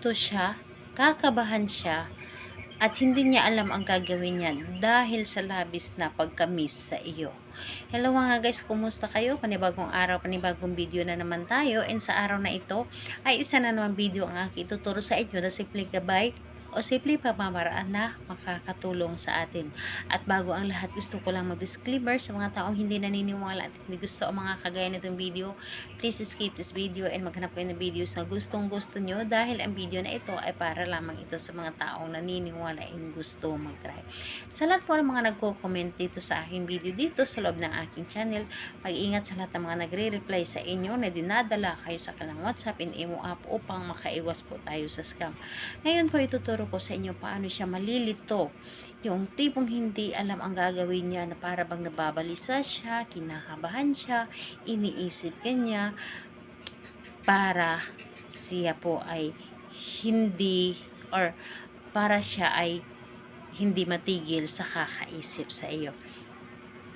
malilito siya, kakabahan siya, at hindi niya alam ang gagawin niya dahil sa labis na pagka-miss sa iyo. Hello mga guys, kumusta kayo? Panibagong araw, panibagong video na naman tayo. And sa araw na ito ay isa na naman video ang aking ituturo sa inyo na simple gabay o simple pamamaraan na makakatulong sa atin. At bago ang lahat, gusto ko lang mag-disclaimer sa mga taong hindi naniniwala at hindi gusto ang mga kagaya nitong video. Please skip this video and maghanap kayo ng videos na gustong gusto nyo dahil ang video na ito ay para lamang ito sa mga taong naniniwala and gusto mag-try. Sa lahat po ng mga nagko-comment dito sa aking video dito sa loob ng aking channel, mag-ingat sa lahat ng mga nagre-reply sa inyo na dinadala kayo sa kanilang WhatsApp and Imo app upang makaiwas po tayo sa scam. Ngayon po ituturo ko sa inyo paano siya malilito. Yung tipong hindi alam ang gagawin niya na para bang nababalisa siya, kinakabahan siya, iniisip kanya para siya po ay hindi or para siya ay hindi matigil sa kakaisip sa iyo.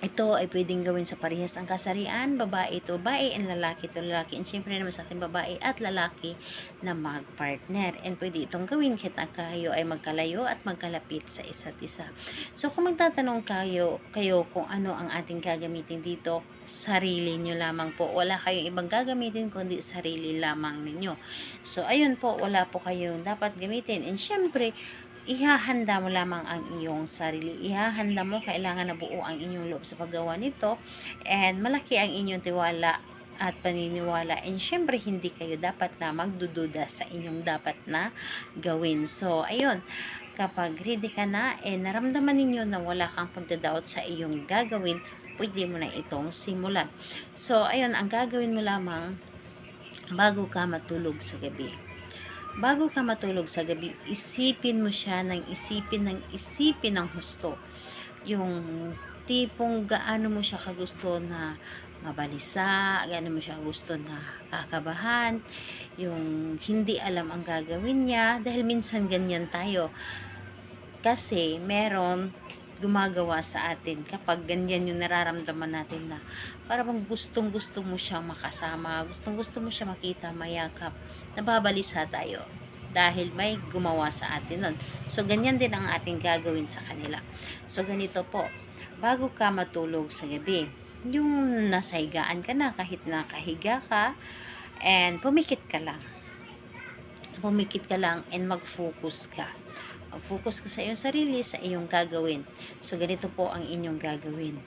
Ito ay pwedeng gawin sa parehas ang kasarian, babae ito babae, and lalaki ito lalaki. And syempre naman sa ating babae at lalaki na mag-partner. And pwede itong gawin kahit kayo ay magkalayo at magkalapit sa isa't isa. So kung magtatanong kayo kung ano ang ating gagamitin dito, sarili nyo lamang po. Wala kayong ibang gagamitin kundi sarili lamang ninyo. So ayun po, wala po kayong dapat gamitin. And syempre, ihahanda mo lamang ang iyong sarili. Ihahanda mo, kailangan na buo ang inyong loob sa paggawa nito and malaki ang inyong tiwala at paniniwala. And syempre, hindi kayo dapat na magdududa sa inyong dapat na gawin. So, ayun, kapag ready ka na, naramdaman ninyo na wala kang pagdadoubt sa iyong gagawin, pwede mo na itong simulan. So, ayun, ang gagawin mo lamang bago ka matulog sa gabi. Bago ka matulog sa gabi, isipin mo siya ng isipin ng husto. Yung tipong gaano mo siya kagusto na mabalisa, gaano mo siya gusto na kakabahan, yung hindi alam ang gagawin niya, dahil minsan ganyan tayo. Kasi meron gumagawa sa atin kapag ganyan yung nararamdaman natin na parang gustong-gusto mo siyang makasama, gustong-gusto mo siya makita, mayakap, nababalisa tayo dahil may gumawa sa atin nun. So, ganyan din ang ating gagawin sa kanila. So, ganito po, bago ka matulog sa gabi, yung nasa higaan ka na, kahit nakahiga ka, and pumikit ka lang and mag-focus ka. Mag-focus ka sa iyong sarili, sa iyong gagawin. So, ganito po ang inyong gagawin.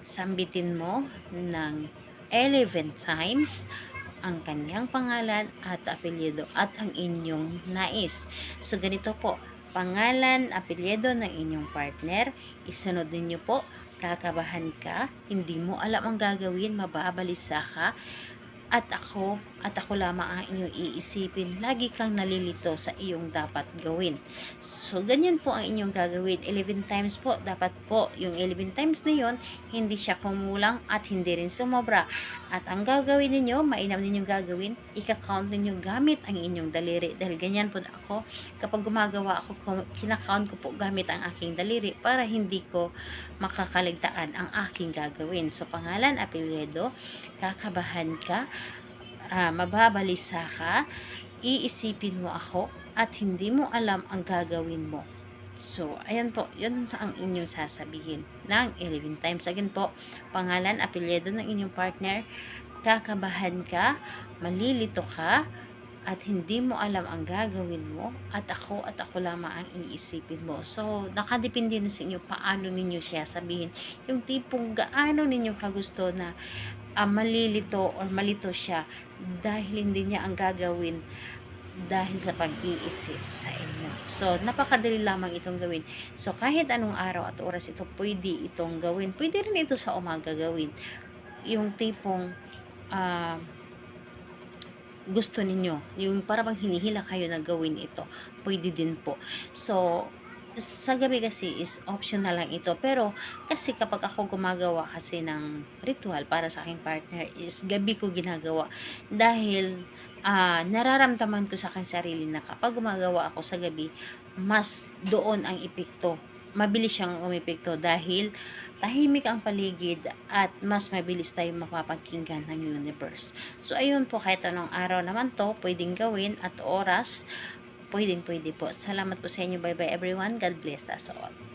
Sambitin mo ng 11 times ang kanyang pangalan at apelyido at ang inyong nais. So, ganito po. Pangalan, apelyido ng inyong partner. Isunod ninyo po. Kakabahan ka. Hindi mo alam ang gagawin. Mababalisa ka. At ako lamang ang inyong iisipin. Lagi kang nalilito sa iyong dapat gawin. So, ganyan po ang inyong gagawin. 11 times po. Dapat po, yung 11 times na yon hindi siya kumulang at hindi rin sumobra. At ang gagawin ninyo, mainam ninyong gagawin, ika-count ninyo gamit ang inyong daliri. Dahil ganyan po ako. Kapag gumagawa ako, kinakount ko po gamit ang aking daliri para hindi ko makakaligtaan ang aking gagawin. So, pangalan, apelyido, kakabahan ka, mababalisa ka, iisipin mo ako, at hindi mo alam ang gagawin mo. So, ayan po, yun ang inyong sasabihin ng 11 times. Again po, pangalan, apelyido ng inyong partner, kakabahan ka, malilito ka, at hindi mo alam ang gagawin mo, at ako lamang ang iisipin mo. So, nakadepende na sa inyo paano ninyo siya sabihin. Yung tipong gaano ninyo kagusto na malilito or malito siya dahil hindi niya ang gagawin dahil sa pag-iisip sa inyo. So, napakadali lamang itong gawin. So, kahit anong araw at oras ito, pwede itong gawin. Pwede rin ito sa umaga gawin. Yung tipong gusto ninyo, yung parang hinihila kayo na gawin ito, pwede din po. So, sa gabi kasi is optional lang ito, pero kasi kapag ako gumagawa kasi ng ritual para sa aking partner is gabi ko ginagawa dahil nararamdaman ko sa aking sarili na kapag gumagawa ako sa gabi, mas doon ang epekto, mabilis siyang umepekto dahil tahimik ang paligid at mas mabilis tayong mapapakinggan ng universe. So, ayun po, kahit anong araw naman to, pwedeng gawin at oras, pwede po. Salamat po sa inyo. Bye bye everyone. God bless us all.